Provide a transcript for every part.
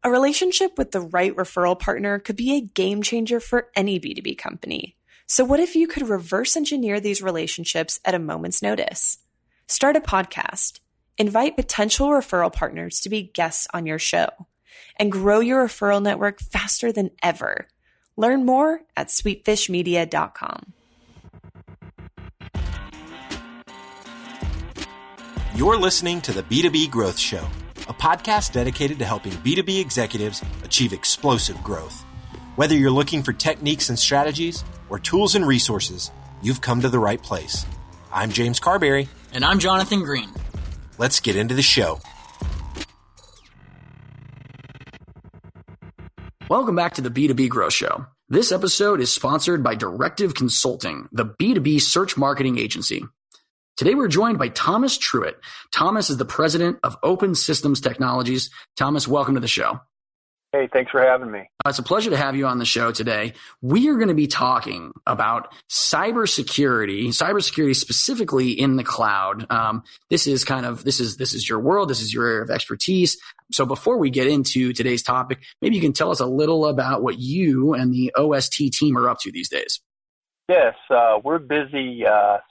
A relationship with the right referral partner could be a game changer for any B2B company. So what if you could reverse engineer these relationships at a moment's notice? Start a podcast, invite potential referral partners to be guests on your show, and grow your referral network faster than ever. Learn more at sweetfishmedia.com. You're listening to the B2B Growth Show, a podcast dedicated to helping B2B executives achieve explosive growth. Whether you're looking for techniques and strategies or tools and resources, you've come to the right place. I'm James Carberry. And I'm Jonathan Green. Let's get into the show. Welcome back to the B2B Growth Show. This episode is sponsored by Directive Consulting, the B2B search marketing agency. Today, we're joined by Thomas Truitt. Thomas is the president of Open Systems Technologies. Thomas, welcome to the show. Hey, thanks for having me. It's a pleasure to have you on the show today. We are going to be talking about cybersecurity specifically in the cloud. This is your world. This is your area of expertise. So before we get into today's topic, maybe you can tell us a little about what you and the OST team are up to these days. Yes, we're busy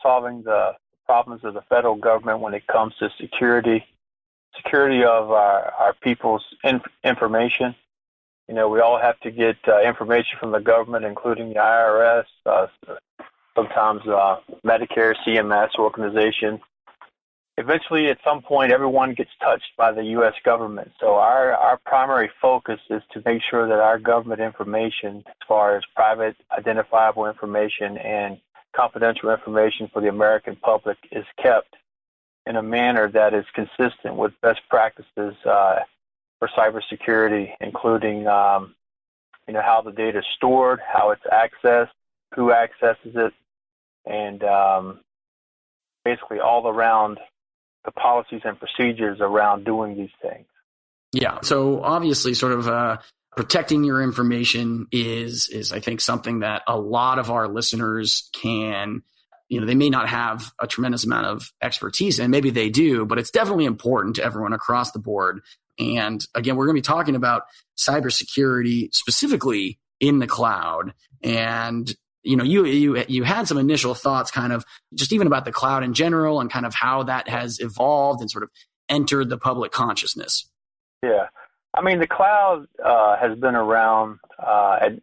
solving the problems of the federal government when it comes to security of our people's information. You know, we all have to get information from the government, including the IRS, sometimes Medicare, CMS organization. Eventually, at some point, everyone gets touched by the U.S. government. So our primary focus is to make sure that our government information, as far as private identifiable information and confidential information for the American public, is kept in a manner that is consistent with best practices for cybersecurity, including how the data is stored, how it's accessed, who accesses it, and basically all around the policies and procedures around doing these things. Yeah. So obviously, sort of protecting your information is I think something that a lot of our listeners can. They may not have a tremendous amount of expertise, and maybe they do, but it's definitely important to everyone across the board. And again, we're going to be talking about cybersecurity specifically in the cloud. And you had some initial thoughts, kind of just even about the cloud in general, and kind of how that has evolved and sort of entered the public consciousness. Yeah, I mean, the cloud has been around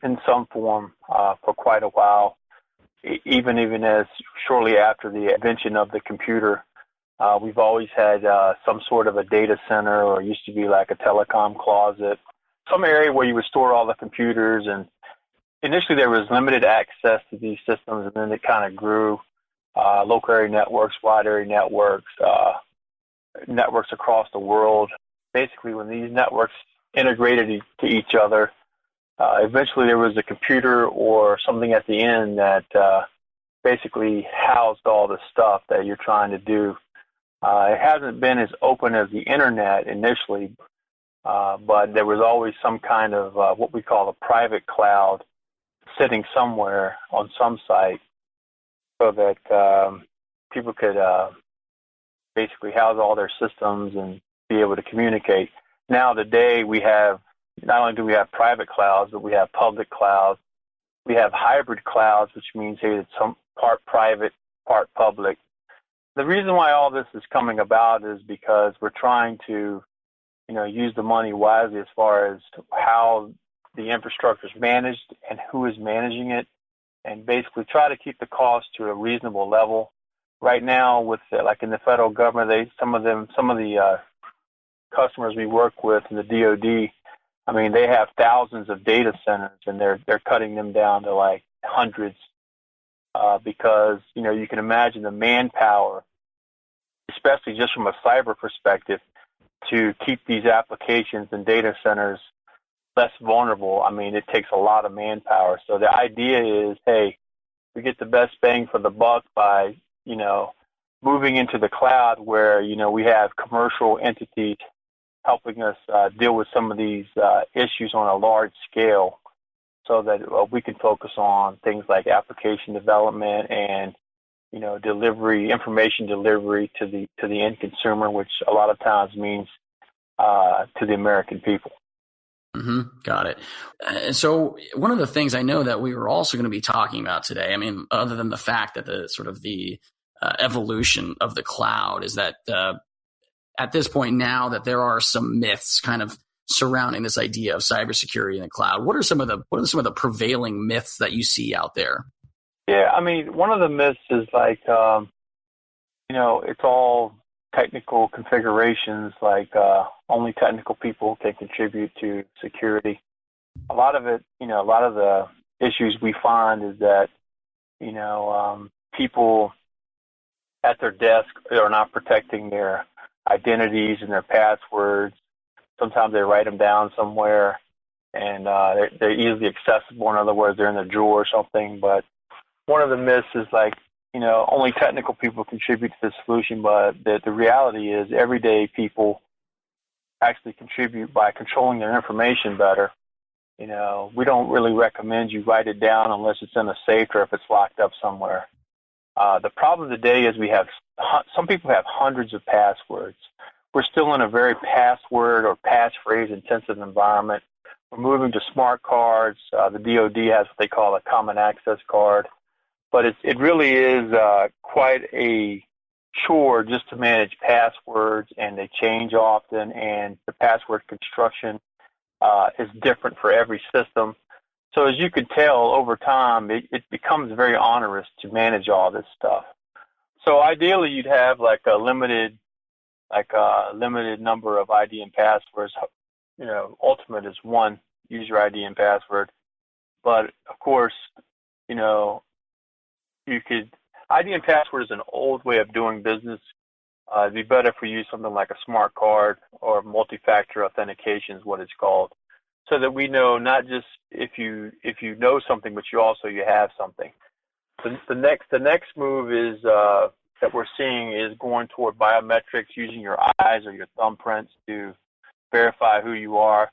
in some form for quite a while. Even as shortly after the invention of the computer, we've always had some sort of a data center, or used to be like a telecom closet, some area where you would store all the computers. And initially there was limited access to these systems, and then it kind of grew. Local area networks, wide area networks, networks across the world. Basically, when these networks integrated to each other, eventually there was a computer or something at the end that basically housed all the stuff that you're trying to do. It hasn't been as open as the internet initially, but there was always some kind of what we call a private cloud sitting somewhere on some site, so that people could basically house all their systems and be able to communicate. Now today we have, not only do we have private clouds, but we have public clouds. We have hybrid clouds, which means it's some part private, part public. The reason why all this is coming about is because we're trying to, use the money wisely as far as how the infrastructure is managed and who is managing it, and basically try to keep the cost to a reasonable level. Right now, with like in the federal government, some of the customers we work with in the DoD, I mean, they have thousands of data centers, and they're cutting them down to like hundreds because, you can imagine the manpower, especially just from a cyber perspective, to keep these applications and data centers less vulnerable. I mean, it takes a lot of manpower. So the idea is, hey, we get the best bang for the buck by, moving into the cloud where, we have commercial entities helping us deal with some of these issues on a large scale, so that we can focus on things like application development and delivery, information delivery to the end consumer, which a lot of times means to the American people. Got it. So one of the things I know that we were also going to be talking about today, I mean, other than the fact that the sort of the evolution of the cloud is that at this point now that there are some myths kind of surrounding this idea of cybersecurity in the cloud. What are some of the prevailing myths that you see out there? Yeah, I mean, one of the myths is like, it's all technical configurations, like only technical people can contribute to security. A lot of the issues we find is that, people at their desk are not protecting their identities and their passwords. Sometimes they write them down somewhere, and they're easily accessible. In other words, they're in a drawer or something. But one of the myths is like, only technical people contribute to the solution, but the reality is everyday people actually contribute by controlling their information better. We don't really recommend you write it down unless it's in a safe or if it's locked up somewhere. The problem today is some people have hundreds of passwords. We're still in a very password or passphrase intensive environment. We're moving to smart cards. The DoD has what they call a common access card. But it really is quite a chore just to manage passwords, and they change often, and the password construction is different for every system. So as you could tell, over time, it becomes very onerous to manage all this stuff. So ideally, you'd have like a limited number of ID and passwords. Ultimate is one user ID and password. But of course, ID and password is an old way of doing business. It'd be better if we use something like a smart card or multi-factor authentication is what it's called, so that we know not just if you know something, but you have something. The next move is that we're seeing is going toward biometrics, using your eyes or your thumbprints to verify who you are.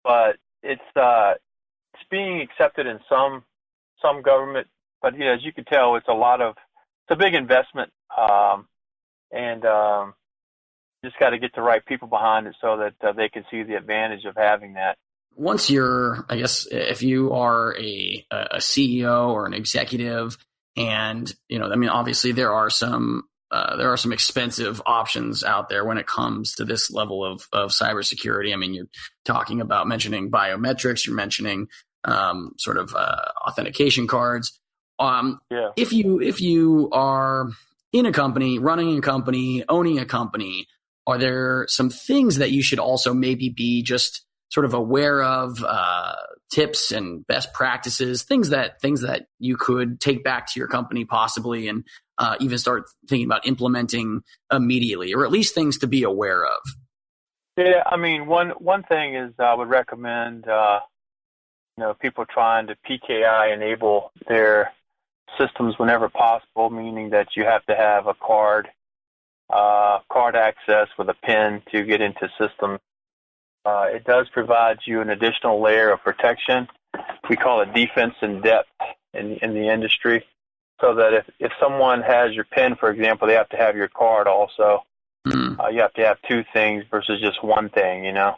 But it's being accepted in some government. But as you can tell, it's a big investment, and just got to get the right people behind it so that they can see the advantage of having that. Once if you are a CEO or an executive, and obviously there are some expensive options out there when it comes to this level of cybersecurity. I mean, you're talking about mentioning biometrics, you're mentioning authentication cards. If you are in a company, running a company, owning a company, are there some things that you should also maybe be just sort of aware of, tips and best practices, things that you could take back to your company possibly, and even start thinking about implementing immediately, or at least things to be aware of? Yeah, I mean, one thing is I would recommend people trying to PKI enable their systems whenever possible, meaning that you have to have a card access with a PIN to get into systems. It does provide you an additional layer of protection. We call it defense in depth in the industry, so that if someone has your PIN, for example, they have to have your card also. You have to have two things versus just one thing, I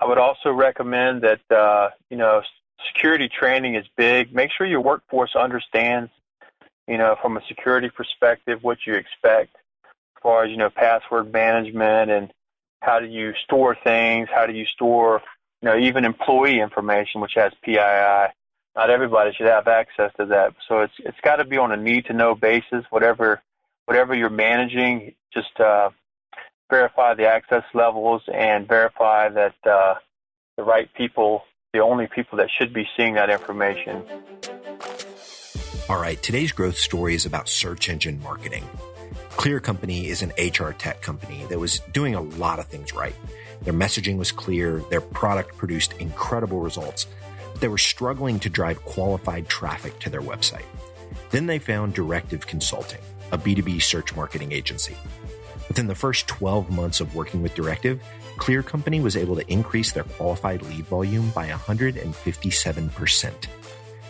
would also recommend that, security training is big. Make sure your workforce understands, from a security perspective, what you expect as far as, password management and how do you store things, how do you store, even employee information, which has PII. Not everybody should have access to that. So it's got to be on a need-to-know basis. Whatever you're managing, just verify the access levels and verify that the right people, the only people that should be seeing that information. All right, today's growth story is about search engine marketing. Clear Company is an HR tech company that was doing a lot of things right. Their messaging was clear, their product produced incredible results, but they were struggling to drive qualified traffic to their website. Then they found Directive Consulting, a B2B search marketing agency. Within the first 12 months of working with Directive, Clear Company was able to increase their qualified lead volume by 157%.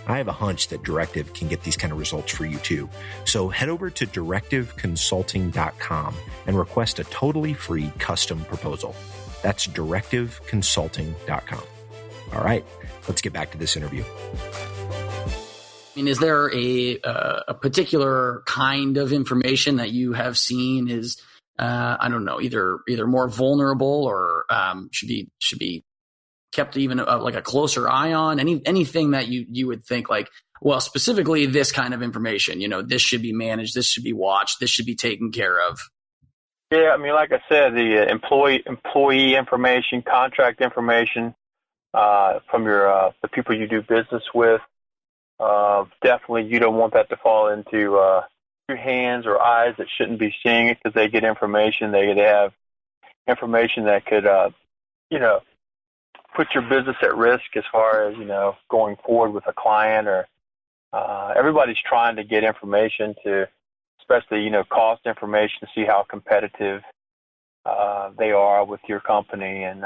I have a hunch that Directive can get these kind of results for you too. So head over to directiveconsulting.com and request a totally free custom proposal. That's directiveconsulting.com. All right, let's get back to this interview. I mean, is there a particular kind of information that you have seen is, I don't know, either more vulnerable or should be kept even like a closer eye on? Anything that you would think like, well, specifically this kind of information, this should be managed, this should be watched, this should be taken care of. Yeah, I mean, like I said, the employee information, contract information from the people you do business with. Definitely, you don't want that to fall into your hands or eyes that shouldn't be seeing it, because they get information. They have information that could, put your business at risk as far as, going forward with a client, or everybody's trying to get information to, especially, cost information to see how competitive they are with your company. And,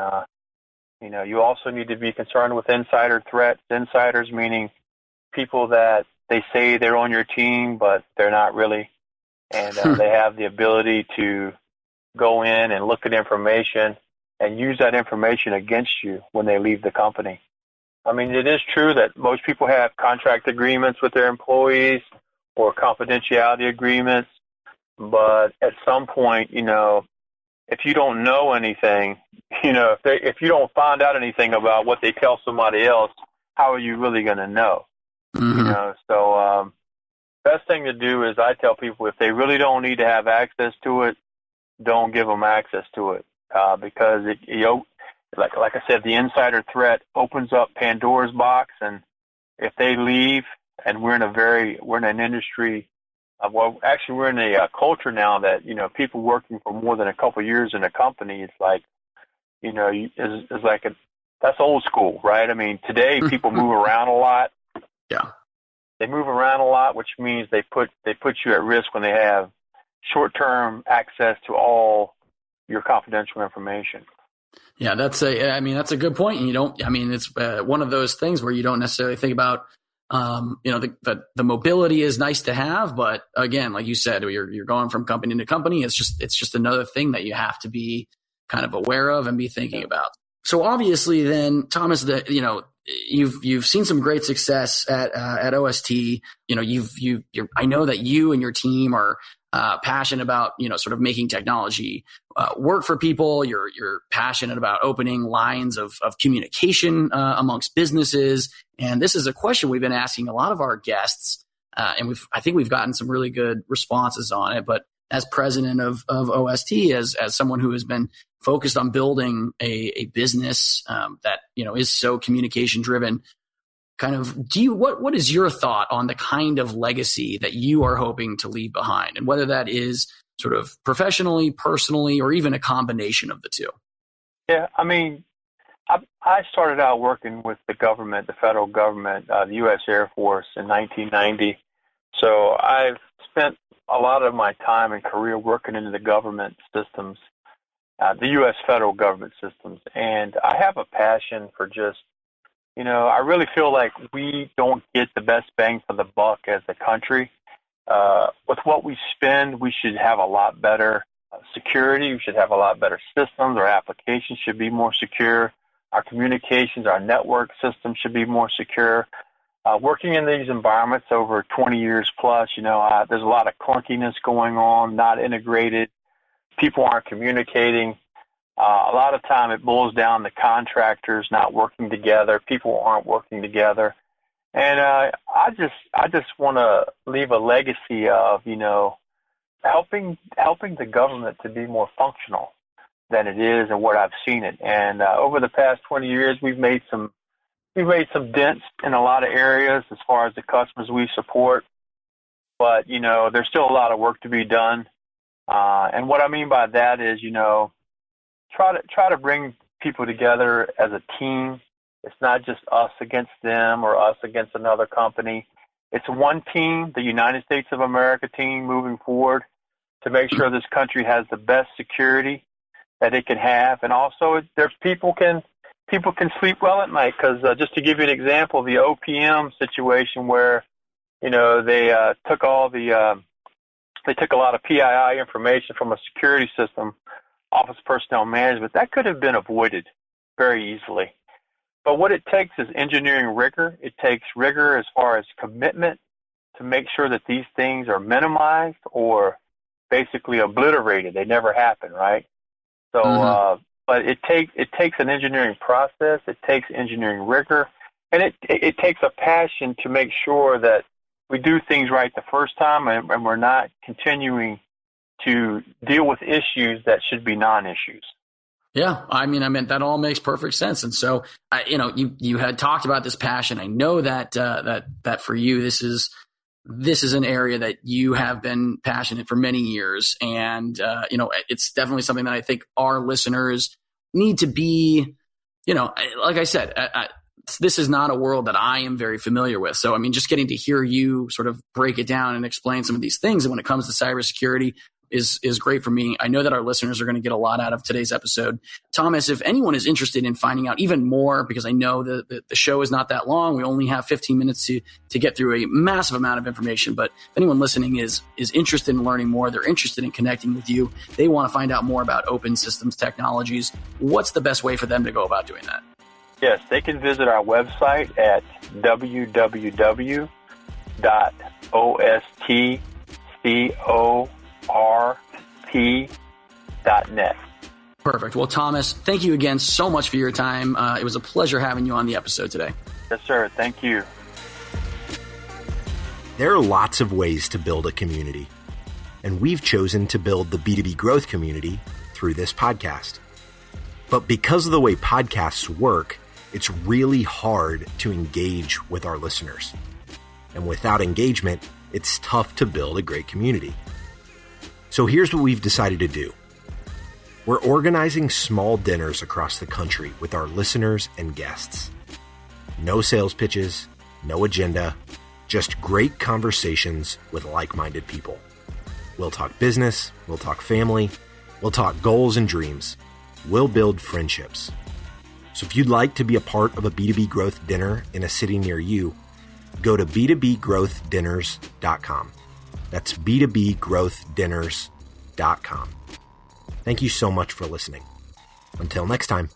you also need to be concerned with insider threats. Insiders meaning people that they say they're on your team, but they're not really. And they have the ability to go in and look at information and use that information against you when they leave the company. I mean, it is true that most people have contract agreements with their employees or confidentiality agreements, but at some point, if you don't know anything, if you don't find out anything about what they tell somebody else, how are you really going to know? Mm-hmm. So best thing to do is, I tell people, if they really don't need to have access to it, don't give them access to it, because like I said, the insider threat opens up Pandora's box, and if they leave, and we're in an industry, we're in a culture now that people working for more than a couple of years in a company, it's like that's old school, right? I mean, today people move around a lot. Yeah. They move around a lot, which means they put you at risk when they have short-term access to all your confidential information. Yeah, that's a good point. And it's one of those things where you don't necessarily think about, the mobility is nice to have, but again, like you said, you're going from company to company. It's just another thing that you have to be kind of aware of and be thinking about. So obviously then, Thomas, you've seen some great success at OST. I know that you and your team are passionate about sort of making technology work for people. You're passionate about opening lines of communication amongst businesses. And this is a question we've been asking a lot of our guests, and I think we've gotten some really good responses on it. But as president of OST, as someone who has been focused on building a business that is so communication driven, kind of, what is your thought on the kind of legacy that you are hoping to leave behind, and whether that is sort of professionally, personally, or even a combination of the two? Yeah, I mean, I started out working with the government, the federal government, the U.S. Air Force in 1990. So I've spent a lot of my time and career working into the government systems, the U.S. federal government systems. And I have a passion for just, I really feel like we don't get the best bang for the buck as a country. With what we spend, we should have a lot better security. We should have a lot better systems. Our applications should be more secure. Our communications, our network system should be more secure. Working in these environments over 20 years plus, there's a lot of clunkiness going on, not integrated. People aren't communicating. A lot of time it boils down to contractors not working together. People aren't working together. And I just want to leave a legacy of, helping the government to be more functional than it is and what I've seen it. And over the past 20 years, we've made some dents in a lot of areas as far as the customers we support. But, there's still a lot of work to be done. And what I mean by that is, try to bring people together as a team. It's not just us against them or us against another company. It's one team, the United States of America team, moving forward to make sure this country has the best security that it can have. And also, people can sleep well at night, because just to give you an example, the OPM situation where, they took a lot of PII information from a security system, Office Personnel Management, that could have been avoided very easily. But what it takes is engineering rigor. It takes rigor as far as commitment to make sure that these things are minimized or basically obliterated. They never happen, right? So, but it takes an engineering process. It takes engineering rigor, and it takes a passion to make sure that we do things right the first time, and we're not continuing to deal with issues that should be non-issues. Yeah, I mean, that all makes perfect sense. And so, you had talked about this passion. I know that that for you, this is an area that you have been passionate for many years, and it's definitely something that I think our listeners need to be. Like I said, this is not a world that I am very familiar with. So, I mean, just getting to hear you sort of break it down and explain some of these things, and when it comes to cybersecurity, is great for me. I know that our listeners are going to get a lot out of today's episode. Thomas, if anyone is interested in finding out even more, because I know the show is not that long, we only have 15 minutes to get through a massive amount of information. But if anyone listening is interested in learning more, they're interested in connecting with you, they want to find out more about open systems technologies, what's the best way for them to go about doing that? Yes, they can visit our website at www.ostcorp.net. Perfect. Well, Thomas, thank you again so much for your time. It was a pleasure having you on the episode today. Yes, sir. Thank you. There are lots of ways to build a community, and we've chosen to build the B2B growth community through this podcast. But because of the way podcasts work, it's really hard to engage with our listeners. And without engagement, it's tough to build a great community. So here's what we've decided to do. We're organizing small dinners across the country with our listeners and guests. No sales pitches, no agenda, just great conversations with like-minded people. We'll talk business, we'll talk family, we'll talk goals and dreams. We'll build friendships. So if you'd like to be a part of a B2B growth dinner in a city near you, go to b2bgrowthdinners.com. That's b2bgrowthdinners.com. Thank you so much for listening. Until next time.